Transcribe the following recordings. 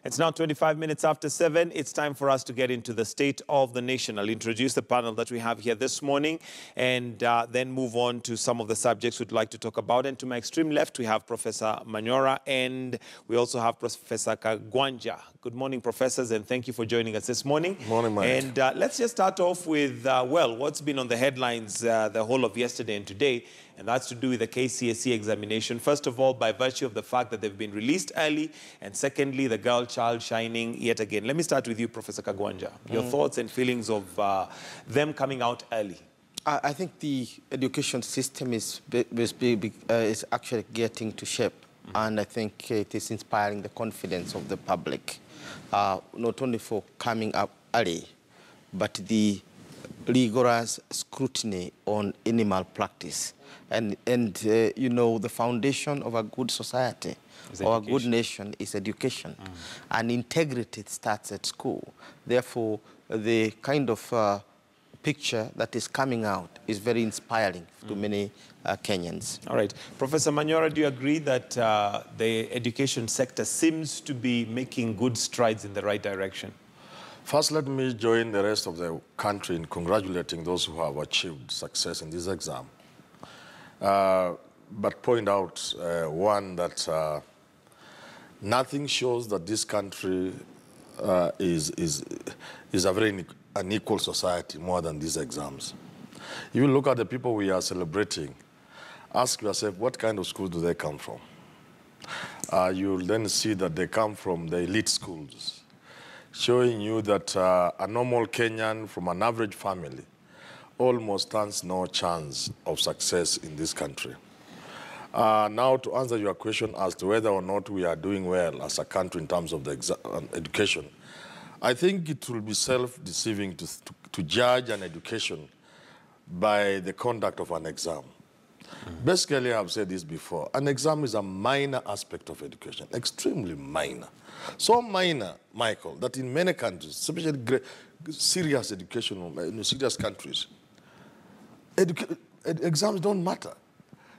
It's now 25 minutes after 7. It's time for us to get into the state of the nation. I'll introduce the panel that we have here this morning and then move on to some of the subjects we'd like to talk about. And to my extreme left, we have Professor Manyora and we also have Professor Kagwanja. Good morning, professors, and thank you for joining us this morning. Good morning, Mike. And let's just start off with, well, what's been on the headlines the whole of yesterday and today, and that's to do with the KCSE examination. First of all, by virtue of the fact that they've been released early, and secondly, the girl child shining yet again. Let me start with you, Professor Kagwanja. Your thoughts and feelings of them coming out early. I think the education system is actually getting to shape, and I think it is inspiring the confidence of the public, not only for coming up early, but the rigorous scrutiny on any malpractice. And you know, the foundation of a good society or a good nation is education. And integrity starts at school. Therefore, the kind of picture that is coming out is very inspiring to many Kenyans. All right. Professor Manyora, do you agree that the education sector seems to be making good strides in the right direction? First, let me join the rest of the country in congratulating those who have achieved success in this exam. But point out, one, that nothing shows that this country is a very unequal society more than these exams. If you look at the people we are celebrating, ask yourself, what kind of schools do they come from? You'll then see that they come from the elite schools, showing you that a normal Kenyan from an average family almost stands no chance of success in this country. Now, to answer your question as to whether or not we are doing well as a country in terms of the education, I think it will be self-deceiving to judge an education by the conduct of an exam. Basically, I've said this before, an exam is a minor aspect of education, extremely minor. So minor, Michael, that in many countries, especially serious education, in serious countries, exams don't matter.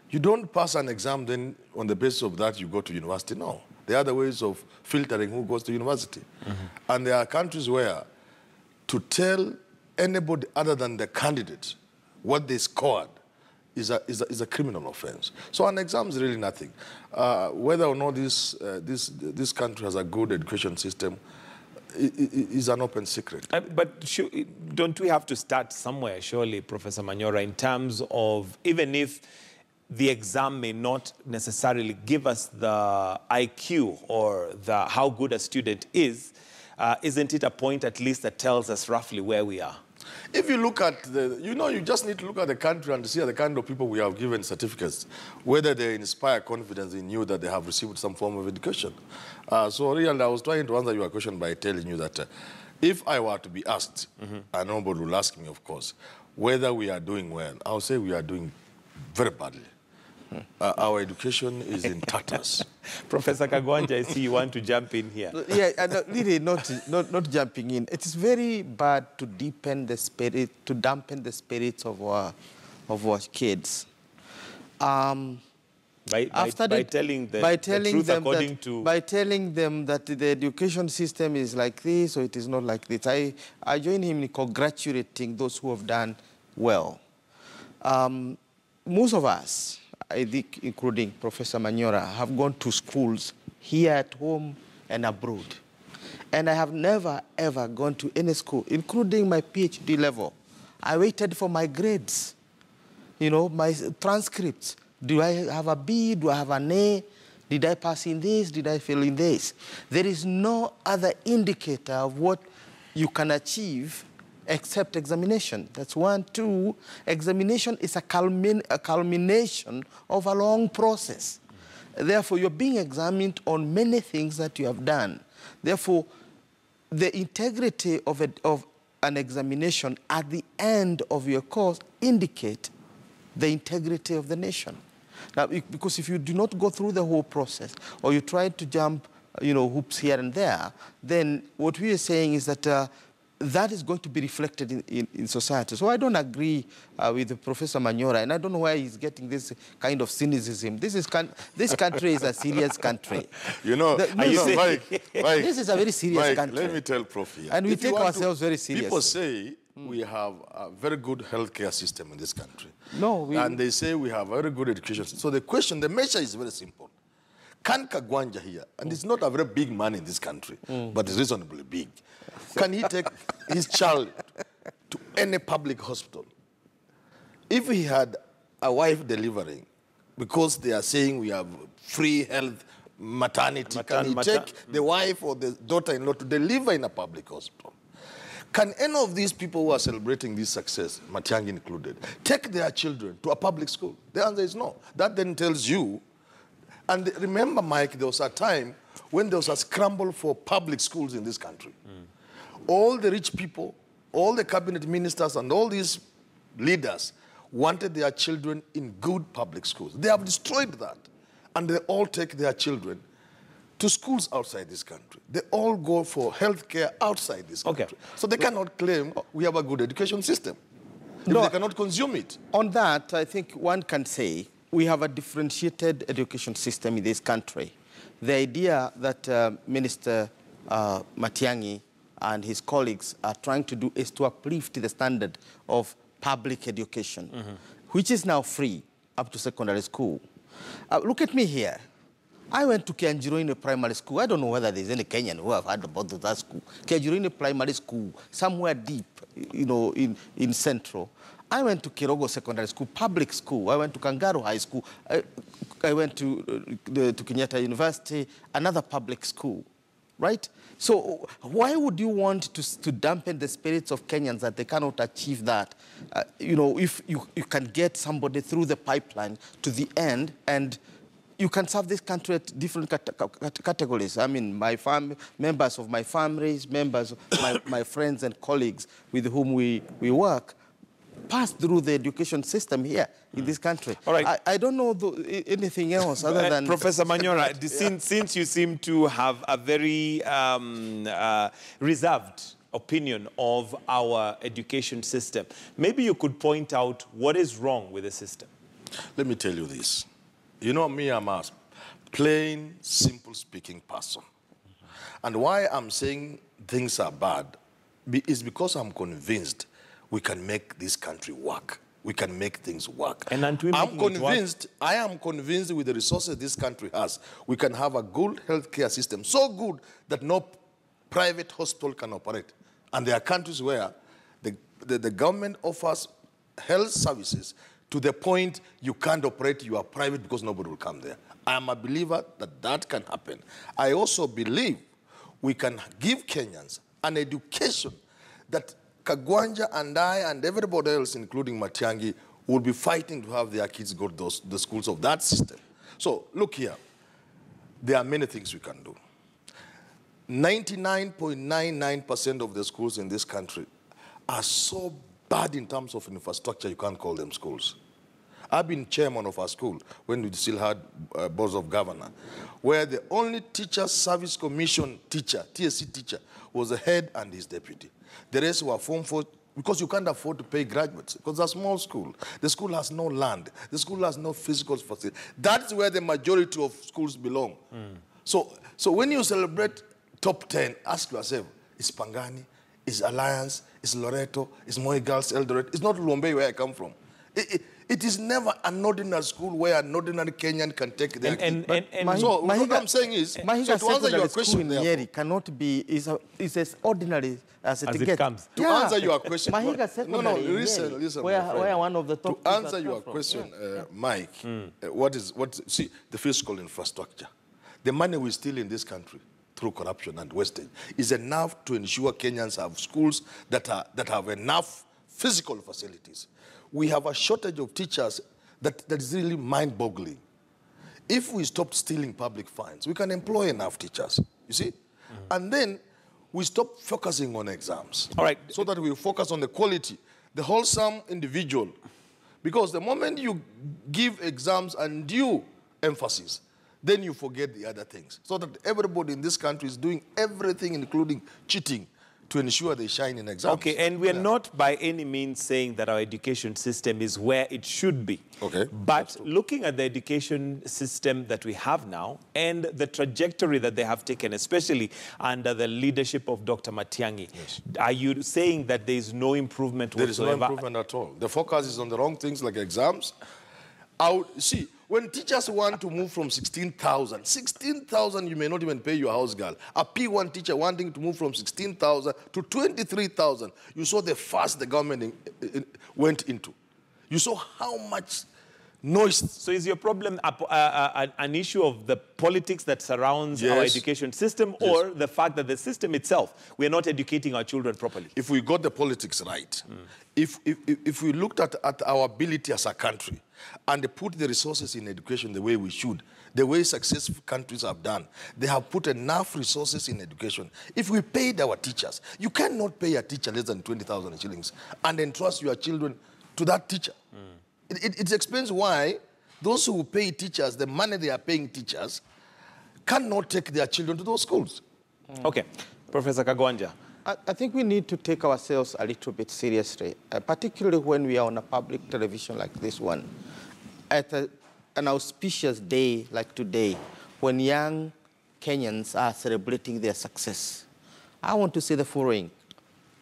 You don't pass an exam, then on the basis of that you go to university. No. There are other ways of filtering who goes to university. And there are countries where to tell anybody other than the candidate what they scored is a criminal offense. So an exam is really nothing. Whether or not this country has a good education system is an open secret. But don't we have to start somewhere, surely, Professor Manyora, in terms of, even if the exam may not necessarily give us the IQ or how good a student is, isn't it a point at least that tells us roughly where we are? If you look at you just need to look at the country and see the kind of people we have given certificates, whether they inspire confidence in you that they have received some form of education. So really, I was trying to answer your question by telling you that if I were to be asked, and nobody will ask me, of course, whether we are doing well, I'll say we are doing very badly. Our education is in tatters. Professor Kagwanja, I see you want to jump in here. Yeah, really not jumping in. It is very bad to dampen the spirits of our kids. By telling them that the education system is like this or it is not like this. I join him in congratulating those who have done well. Most of us, I think, including Professor Manyora, have gone to schools here at home and abroad. And I have never, ever gone to any school, including my PhD level. I waited for my grades, my transcripts. Do I have a B? Do I have an A? Did I pass in this? Did I fail in this? There is no other indicator of what you can achieve except examination. That's one. Two, examination is a culmination of a long process. Therefore, you're being examined on many things that you have done. Therefore, the integrity of an examination at the end of your course indicate the integrity of the nation. Now, because if you do not go through the whole process, or you try to jump, hoops here and there, then what we are saying is that that is going to be reflected in society. So I don't agree with Professor Manyora, and I don't know why he's getting this kind of cynicism. This country is a serious country. You know, Mike, this is a very serious country. Let me tell Prof here. And we take ourselves very seriously. People say we have a very good healthcare system in this country. No, and they say we have a very good education. So the measure is very simple. Can Kagwanja here, and it's not a very big man in this country, but it's reasonably big, can he take his child to any public hospital? If he had a wife delivering, because they are saying we have free health maternity, can he take the wife or the daughter-in-law to deliver in a public hospital? Can any of these people who are celebrating this success, Matiang'i included, take their children to a public school? The answer is no. That then tells you. And remember, Mike, there was a time when there was a scramble for public schools in this country. All the rich people, all the cabinet ministers, and all these leaders wanted their children in good public schools. They have destroyed that. And they all take their children to schools outside this country. They all go for health care outside this country. Okay. So they cannot claim we have a good education system if they cannot consume it. On that, I think one can say we have a differentiated education system in this country. The idea that Minister Matiang'i and his colleagues are trying to do is to uplift the standard of public education, which is now free up to secondary school. Look at me here. I went to Kianjiroini Primary School. I don't know whether there's any Kenyan who have heard about that school. Kianjiroini Primary School, somewhere deep, you know, in Central. I went to Kirogo Secondary School, public school. I went to Kangaru High School. I went to Kenyatta University, another public school, right? So why would you want to dampen the spirits of Kenyans that they cannot achieve that? You know, if you can get somebody through the pipeline to the end, and you can serve this country at different categories. I mean, members of my families, members of my friends and colleagues with whom we work, pass through the education system here in this country. All right. I don't know anything else other than... Professor Manyora, since you seem to have a very reserved opinion of our education system, maybe you could point out what is wrong with the system. Let me tell you this. You know me, I'm a plain, simple speaking person. And why I'm saying things are bad is because I'm convinced we can make this country work. We can make things work. And I am convinced with the resources this country has, we can have a good healthcare system, so good that no private hospital can operate. And there are countries where the government offers health services to the point you can't operate, you are private because nobody will come there. I am a believer that that can happen. I also believe we can give Kenyans an education that Kagwanja and I and everybody else, including Matiang'i, will be fighting to have their kids go to the schools of that system. So, look here. There are many things we can do. 99.99% of the schools in this country are so bad in terms of infrastructure, you can't call them schools. I've been chairman of our school when we still had boards of governor, where the only teacher service commission teacher, TSC teacher, was the head and his deputy. The rest were Form 4, because you can't afford to pay graduates, because it's a small school. The school has no land. The school has no physical facility. That's where the majority of schools belong. So when you celebrate top 10, ask yourself, is Pangani, is Alliance, is Loreto, is Moi Girls Eldoret? It's not Luombe where I come from. It is never an ordinary school where an ordinary Kenyan can take their kids. So what I'm saying is, so to answer your question, Nyeri cannot be is as ordinary as it comes. To answer your question, listen, where one of the top. To answer your question, Mike, see the fiscal infrastructure, the money we steal in this country through corruption and wastage is enough to ensure Kenyans have schools that have enough physical facilities. We have a shortage of teachers that is really mind-boggling. If we stop stealing public funds, we can employ enough teachers, you see? And then we stop focusing on exams. All right. So that we focus on the quality, the wholesome individual. Because the moment you give exams undue emphasis, then you forget the other things. So that everybody in this country is doing everything, including cheating, to ensure they shine in exams. Okay, and we're not by any means saying that our education system is where it should be. Okay. But looking at the education system that we have now and the trajectory that they have taken, especially under the leadership of Dr. Matiang'i, are you saying that there is no improvement There is whatsoever? no improvement at all. The focus is on the wrong things like exams. See, when teachers want to move from 16,000, you may not even pay your house girl. A P1 teacher wanting to move from 16,000 to 23,000. You saw the fast the government went into. You saw how much noise. So is your problem an issue of the politics that surrounds our education system, or the fact that the system itself, we're not educating our children properly? If we got the politics right, if we looked at our ability as a country and put the resources in education the way we should, the way successful countries have done, they have put enough resources in education. If we paid our teachers, you cannot pay a teacher less than 20,000 shillings and entrust your children to that teacher. It explains why those who pay teachers, the money they are paying teachers, cannot take their children to those schools. Okay. Professor Kagwanja. I think we need to take ourselves a little bit seriously, particularly when we are on a public television like this one. At an auspicious day like today, when young Kenyans are celebrating their success, I want to say the following.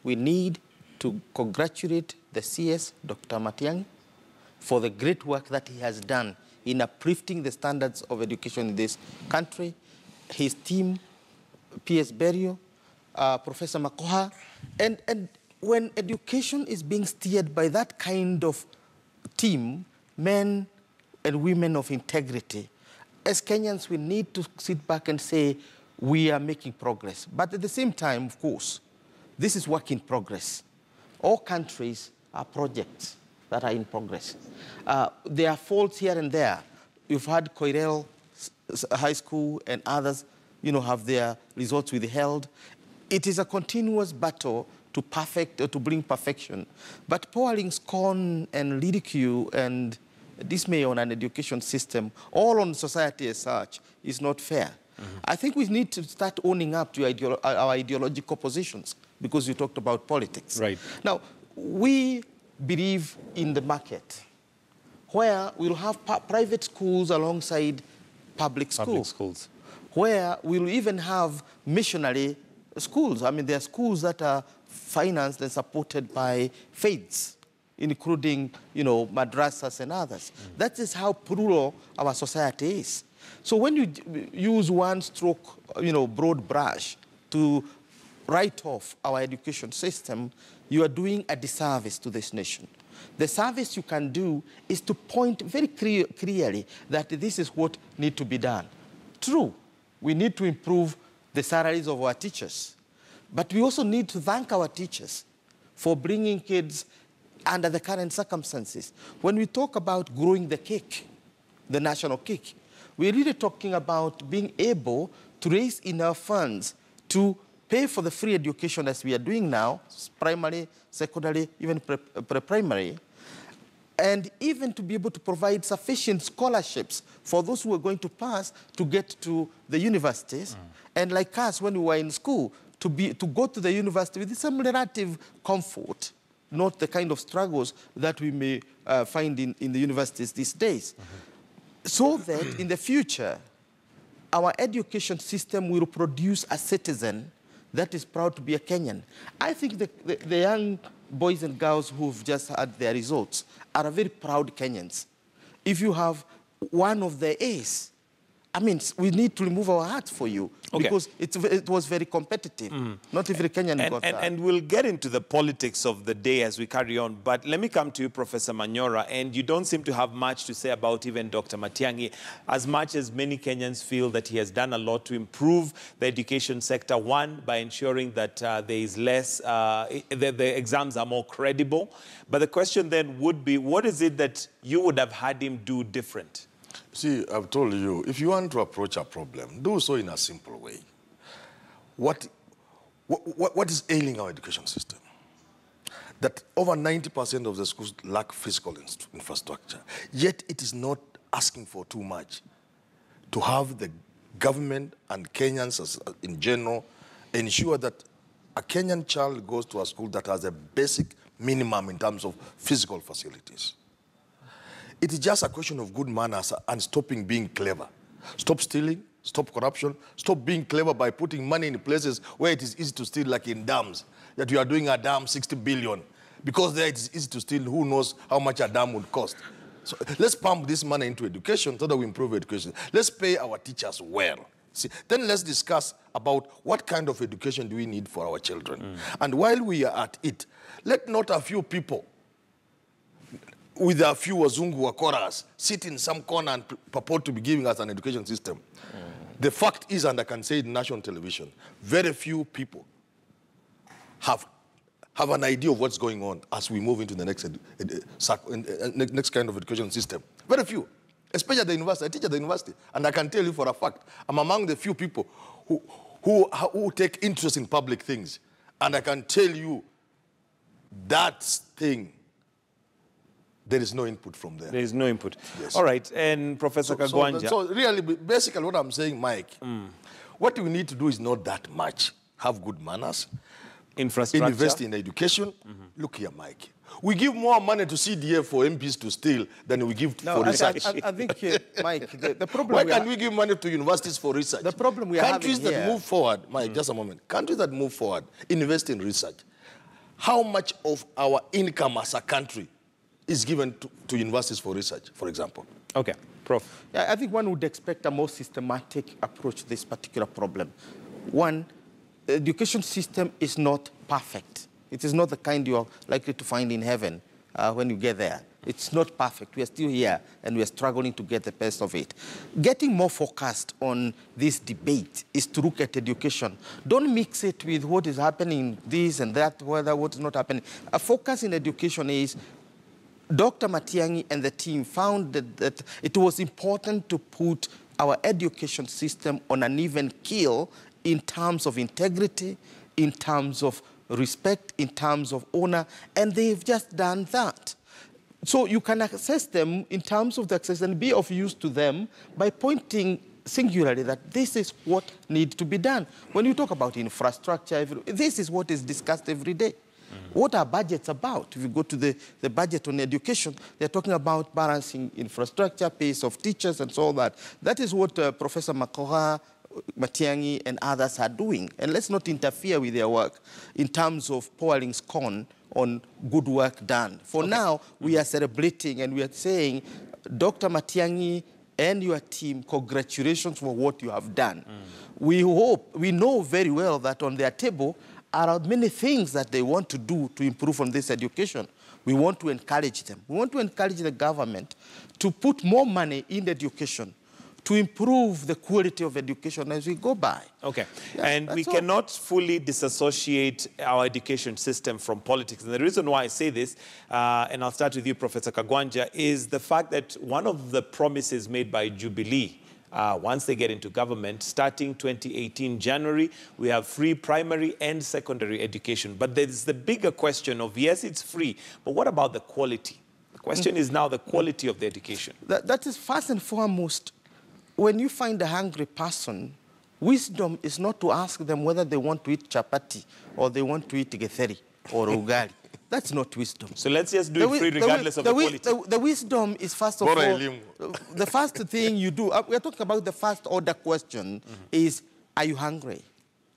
We need to congratulate the CS, Dr. Matiang'i, for the great work that he has done in uplifting the standards of education in this country. His team, P.S. Berio, Professor Makoha, and when education is being steered by that kind of team, men and women of integrity, as Kenyans, we need to sit back and say we are making progress. But at the same time, of course, this is work in progress. All countries are projects that are in progress. There are faults here and there. You've had Koirel High School and others, have their results withheld. It is a continuous battle to to bring perfection. But pouring scorn and ridicule and dismay on an education system, all on society as such, is not fair. I think we need to start owning up to our ideological positions, because you talked about politics. Right. Now, we believe in the market, where we'll have private schools alongside public schools. Where we'll even have missionary schools. I mean, there are schools that are financed and supported by faiths, including, madrasas and others. That is how plural our society is. So when you use one stroke, broad brush to write off our education system, you are doing a disservice to this nation. The service you can do is to point very clearly that this is what needs to be done. True, we need to improve the salaries of our teachers, but we also need to thank our teachers for bringing kids under the current circumstances. When we talk about growing the cake, the national cake, we're really talking about being able to raise enough funds to pay for the free education as we are doing now, primary, secondary, even pre-primary, and even to be able to provide sufficient scholarships for those who are going to pass to get to the universities. And like us, when we were in school, to go to the university with some relative comfort, not the kind of struggles that we may find in the universities these days. So that in the future, our education system will produce a citizen that is proud to be a Kenyan. I think the young boys and girls who've just had their results are very proud Kenyans. If you have one of the A's, I mean, we need to remove our hats for you, because it was very competitive. Not every Kenyan got that. And we'll get into the politics of the day as we carry on. But let me come to you, Professor Manyora, and you don't seem to have much to say about even Dr. Matiang'i, as much as many Kenyans feel that he has done a lot to improve the education sector. One, by ensuring that there is less, the exams are more credible. But the question then would be, what is it that you would have had him do different? See, I've told you, if you want to approach a problem, do so in a simple way. What is ailing our education system? That over 90% of the schools lack physical infrastructure, yet it is not asking for too much to have the government and Kenyans in general ensure that a Kenyan child goes to a school that has a basic minimum in terms of physical facilities. It is just a question of good manners and stopping being clever. Stop stealing, stop corruption, stop being clever by putting money in places where it is easy to steal, like in dams, that you are doing a dam 60 billion. Because there it is easy to steal, who knows how much a dam would cost. So let's pump this money into education so that we improve education. Let's pay our teachers well. See, then let's discuss about what kind of education do we need for our children. And while we are at it, let not a few people with a few wazungu wakoras sit in some corner and purport to be giving us an education system. The fact is, and I can say it on national television, very few people have an idea of what's going on as we move into the next kind of education system. Very few, especially at the university. I teach at the university, and I can tell you for a fact, I'm among the few people who take interest in public things. And I can tell you that thing, there is no input from there. There is no input. Yes. All right, and Professor Kagwanja. So really, basically what I'm saying, Mike, what we need to do is not that much. Have good manners. Infrastructure. Invest in education. Look here, Mike. We give more money to CDF for MPs to steal than we give for research. I think, Mike, the problem... Why can't we give money to universities for research? The problem we are having Countries that move forward, Mike, just a moment. Countries that move forward, invest in research. How much of our income as a country is given to universities for research, for example? Okay, Prof. Yeah, I think one would expect a more systematic approach to this particular problem. One, the education system is not perfect. It is not the kind you are likely to find in heaven when you get there. It's not perfect. We are still here, and we are struggling to get the best of it. Getting more focused on this debate is to look at education. Don't mix it with what is happening, this and that, whether what is not happening. A focus in education is Dr. Matiang'i and the team found that it was important to put our education system on an even keel in terms of integrity, in terms of respect, in terms of honor, and they've just done that. So you can assess them in terms of the access and be of use to them by pointing singularly that this is what needs to be done. When you talk about infrastructure, this is what is discussed every day. What are budgets about? If you go to the budget on education, they're talking about balancing infrastructure, pace of teachers, and so on that. That is what Professor Matiang'i and others are doing. And let's not interfere with their work in terms of pouring scorn on good work done. For now, we are celebrating and we are saying, Dr. Matiang'i and your team, congratulations for what you have done. We know very well that on their table are many things that they want to do to improve on this education. We want to encourage them. We want to encourage the government to put more money in education to improve the quality of education as we go by. Okay, Yes, and we cannot fully disassociate our education system from politics. And the reason why I say this, and I'll start with you, Professor Kagwanja, is the fact that one of the promises made by Jubilee once they get into government, starting 2018 January, we have free primary and secondary education. But there's the bigger question of, yes, it's free, but what about the quality? The question is now the quality of the education. That is first and foremost. When you find a hungry person, wisdom is not to ask them whether they want to eat chapati or they want to eat getheri or ugali. That's not wisdom. So let's just do it free regardless of the quality. The wisdom is, first of all, the first thing you do, we're talking about the first order question is, are you hungry?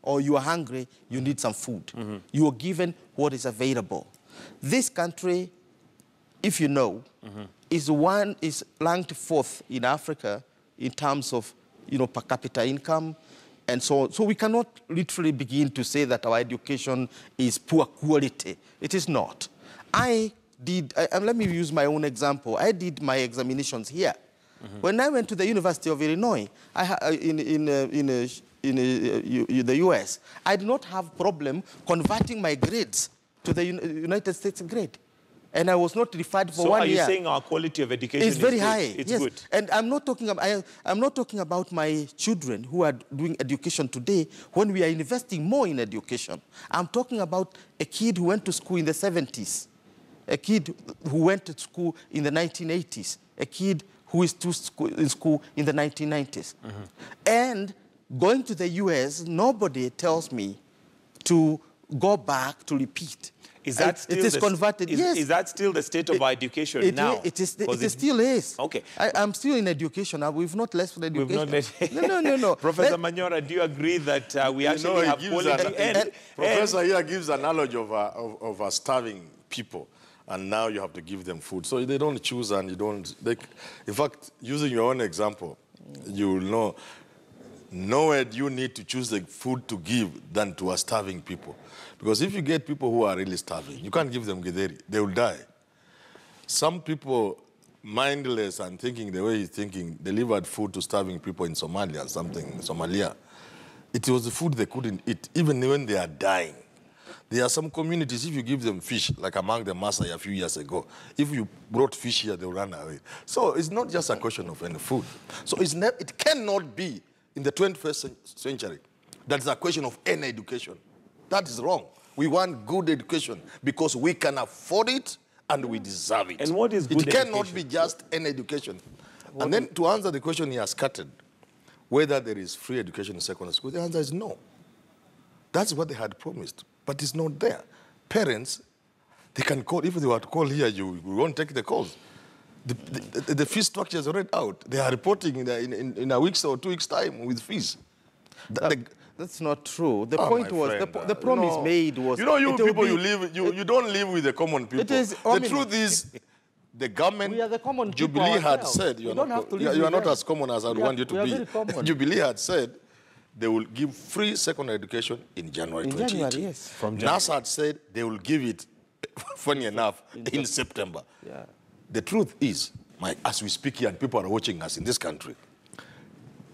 Or you are hungry, you need some food. You are given what is available. This country, if you know, is ranked 4th in Africa in terms of, per capita income. And so we cannot literally begin to say that our education is poor quality. It is not. And let me use my own example. I did my examinations here. When I went to the University of Illinois, in the US, I did not have problem converting my grades to the United States grade. And I was not referred for 1 year. So are you saying our quality of education is very good? high? It's yes. good. And I'm not talking about my children who are doing education today when we are investing more in education. I'm talking about a kid who went to school in the 70s, a kid who went to school in the 1980s, a kid who is in school in the 1990s. And going to the US, nobody tells me to go back to repeat. Is that still it is converted? Yes. Is that still the state of our education now? It still is. Okay. I'm still in education. We've not left for education. We've not No. Professor Manyora, do you agree that we actually have quality? Professor here gives an analogy of starving people, and now you have to give them food. So they don't choose, and you don't. In fact, using your own example, you will know. Nowhere do you need to choose the food to give than to a starving people. Because if you get people who are really starving, you can't give them githeri. They will die. Some people, mindless and thinking the way he's thinking, delivered food to starving people in Somalia, Somalia. It was the food they couldn't eat, even when they are dying. There are some communities, if you give them fish, like among the Maasai a few years ago, if you brought fish here, they will run away. So it's not just a question of any food. So it cannot be in the 21st century, that's a question of any education. That is wrong. We want good education because we can afford it and we deserve it. And what is good education? It cannot be just any education. And then to answer the question he has scattered, whether there is free education in secondary school, the answer is no. That's what they had promised, but it's not there. Parents, they can call, if they were to call here, we won't take the calls. The fee structure is already out. They are reporting in a week's or 2 weeks' time with fees. That's not true. The point was, the promise made was... You know, you people, you don't live with the common people. The truth is, the government, we are the common Jubilee had said, you are not as common as I would want you to be. Jubilee had said they will give free secondary education in January 2018. Yes. From January. NASA had said they will give it, funny enough, in September. Yeah. The truth is, as we speak here and people are watching us in this country,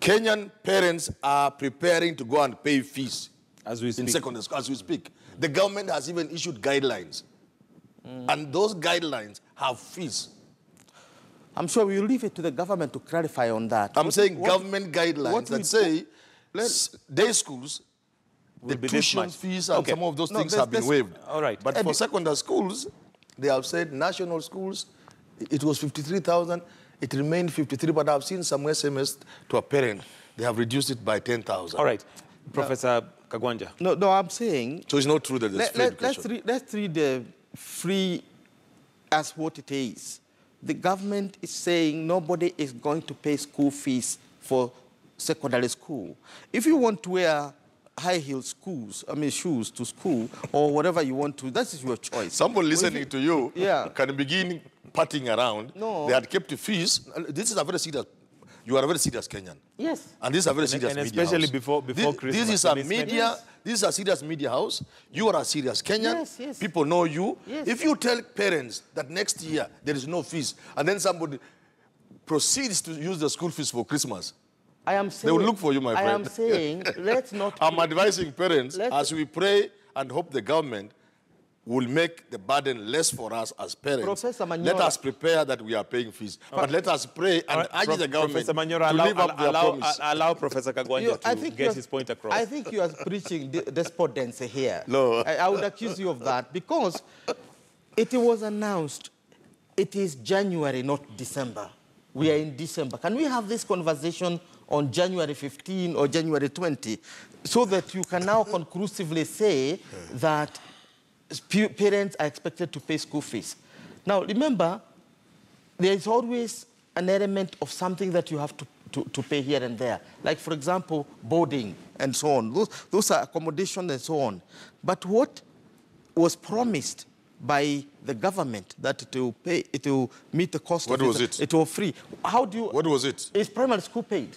Kenyan parents are preparing to go and pay fees as we speak. In secondary school, as we speak. The government has even issued guidelines. And those guidelines have fees. I'm sure we'll leave it to the government to clarify on that. I'm saying government guidelines that say day schools, the tuition fees and some of those things have been waived. All right. But for secondary schools, they have said national schools, it was 53,000. It remained 53, but I've seen some SMS to a parent. They have reduced it by 10,000. All right. Professor Kagwanja. No, I'm saying... So it's not true that there's free education. Let's read the free as what it is. The government is saying nobody is going to pay school fees for secondary school. If you want to wear high-heel shoes to school or whatever you want to, that is your choice. Someone listening to you can begin patting around. No. They had kept the fees. This is a very serious... You are a very serious Kenyan. Yes. And this is a very serious media especially house. before Christmas. This is a media... This is a serious media house. You are a serious Kenyan. Yes. People know you. Yes. If you tell parents that next year there is no fees, and then somebody proceeds to use the school fees for Christmas, I am saying, they will look for you, my friend. I am saying, let's not... I'm advising parents, as we pray and hope the government will make the burden less for us as parents. Professor Manyora, let us prepare that we are paying fees. But let us pray and urge the government Professor Manyora, to live up to their promise. Allow Professor Kagwanja to get his point across. I think you are preaching despondency here. No. I would accuse you of that because it was announced it is January, not December. We are in December. Can we have this conversation on January 15 or January 20 so that you can now conclusively say that parents are expected to pay school fees? Now, remember, there is always an element of something that you have to pay here and there. Like, for example, boarding and so on. Those are accommodation and so on. But what was promised by the government that it will meet the cost of it? What was it? It was free. How do you... What was it? Is primary school paid?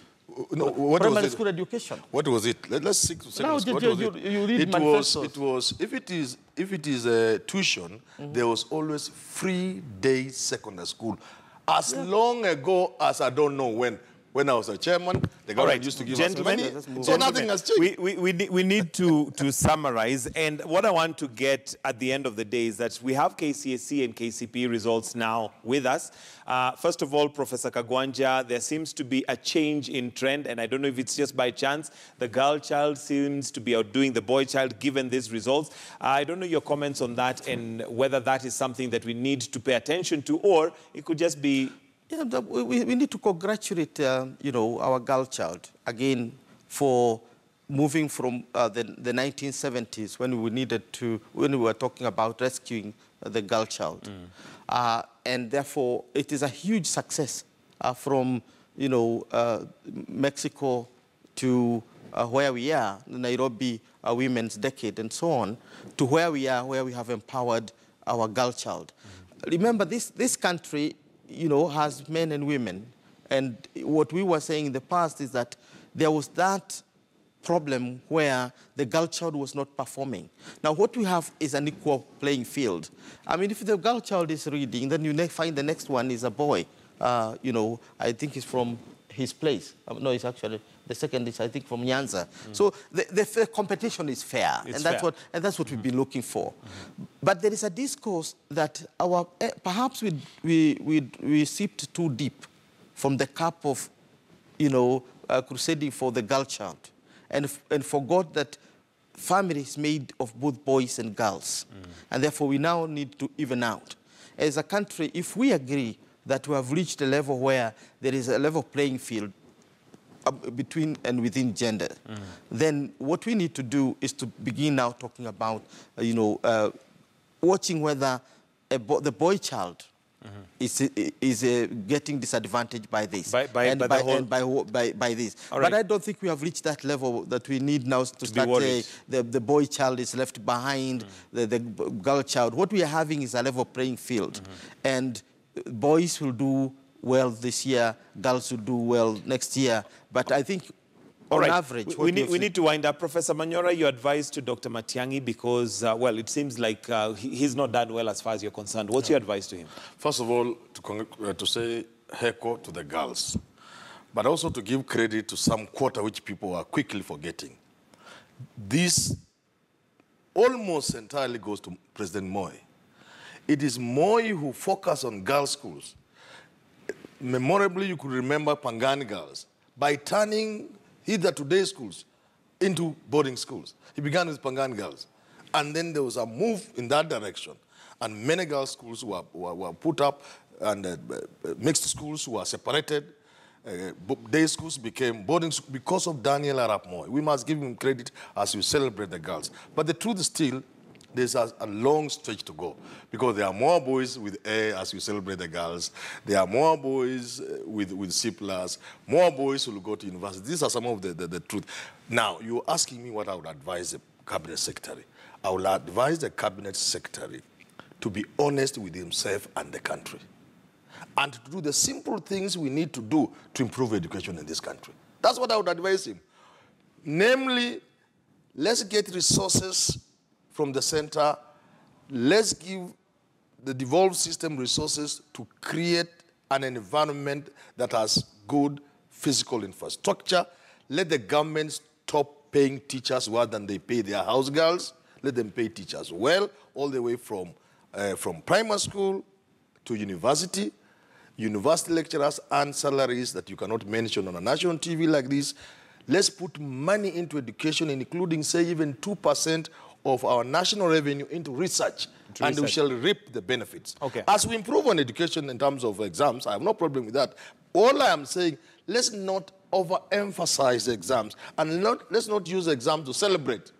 No, what primary was it? School education. What was it? Let's see. Now, you read manifestos. If it is tuition, there was always free day secondary school. As long ago as I don't know when I was a chairman, the government used to give us money. So nothing has changed. We need to summarize. And what I want to get at the end of the day is that we have KCSE and KCPE results now with us. First of all, Professor Kagwanja, there seems to be a change in trend. And I don't know if it's just by chance. The girl child seems to be outdoing the boy child given these results. I don't know your comments on that and whether that is something that we need to pay attention to, or it could just be... Yeah, we need to congratulate, our girl child, again, for moving from the 1970s when we were talking about rescuing the girl child. And therefore, it is a huge success from, Mexico to where we are, Nairobi Women's Decade and so on, to where we are, where we have empowered our girl child. Remember, this country, has men and women. And what we were saying in the past is that there was that problem where the girl child was not performing. Now, what we have is an equal playing field. I mean, if the girl child is reading, then you find the next one is a boy. I think he's from his place. No, it's actually, the second is, I think, from Nyanza. So the competition is fair, and that's what we've been looking for. But there is a discourse that perhaps we sipped too deep from the cup of, crusading for the girl child, and forgot that family is made of both boys and girls, and therefore we now need to even out. As a country, if we agree that we have reached a level where there is a level playing field between and within gender, then what we need to do is to begin now talking about, watching whether the boy child is getting disadvantaged by this, by this. But I don't think we have reached that level that we need now to start saying the boy child is left behind, the girl child. What we are having is a level playing field, and boys will do well this year, girls will do well next year. But I think on average, we need to wind up. Professor Manyora, your advice to Dr. Matiang'i, because, well, it seems like he's not done well as far as you're concerned. What's your advice to him? First of all, to say heko to the girls, but also to give credit to some quota which people are quickly forgetting. This almost entirely goes to President Moi. It is Moi who focused on girls' schools. Memorably, you could remember Pangani girls by turning either today's schools into boarding schools. He began with Pangani girls. And then there was a move in that direction. And many girls' schools were put up, and mixed schools were separated. Day schools became boarding schools because of Daniel Arap Moi. We must give him credit as we celebrate the girls. But the truth is still, there's a long stretch to go, because there are more boys with A as we celebrate the girls. There are more boys with C+, more boys who will go to university. These are some of the truth. Now, you're asking me what I would advise the cabinet secretary. I would advise the cabinet secretary to be honest with himself and the country, and to do the simple things we need to do to improve education in this country. That's what I would advise him. Namely, let's get resources from the center. Let's give the devolved system resources to create an environment that has good physical infrastructure. Let the government stop paying teachers more than they pay their house girls. Let them pay teachers well, all the way from primary school to university. University lecturers earn salaries that you cannot mention on a national TV like this. Let's put money into education, including, say, even 2% of our national revenue into research, and we shall reap the benefits. Okay. As we improve on education in terms of exams, I have no problem with that. All I am saying, let's not overemphasize the exams, and let's not use exams to celebrate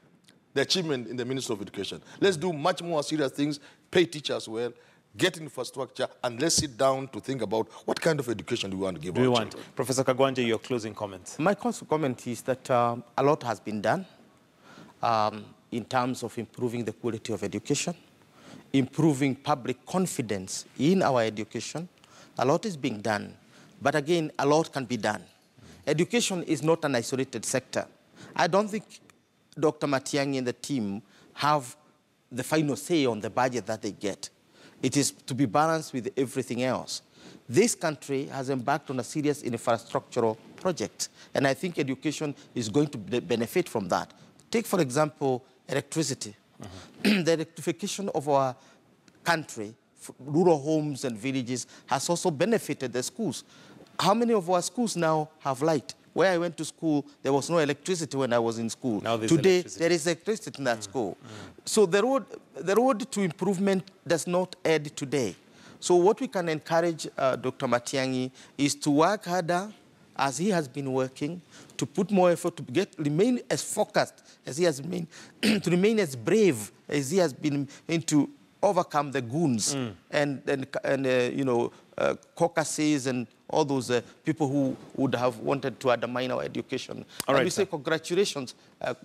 the achievement in the Ministry of Education. Let's do much more serious things, pay teachers well, get infrastructure, and let's sit down to think about what kind of education do we want to give our children. Professor Kagwanja, your closing comments. My comment is that a lot has been done in terms of improving the quality of education, improving public confidence in our education. A lot is being done. But again, a lot can be done. Education is not an isolated sector. I don't think Dr. Matiang'i and the team have the final say on the budget that they get. It is to be balanced with everything else. This country has embarked on a serious infrastructural project, and I think education is going to benefit from that. Take, for example, electricity. The electrification of our country, rural homes and villages, has also benefited the schools. How many of our schools now have light? Where I went to school, there was no electricity when I was in school. Today, there is electricity in that school. So the road to improvement does not end today. So what we can encourage Dr. Matiang'i is to work harder as he has been working, to put more effort, to remain as focused as he has been, to remain as brave as he has been, to overcome the goons and caucuses and all those people who would have wanted to undermine our education. All right, we say congratulations,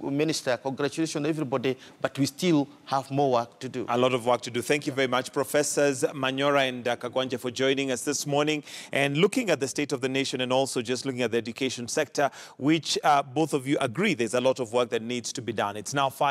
Minister, congratulations everybody, but we still have more work to do. A lot of work to do. Thank you very much, Professors Manyora and Kagwanja, for joining us this morning and looking at the state of the nation and also just looking at the education sector, which both of you agree there's a lot of work that needs to be done. It's now 5.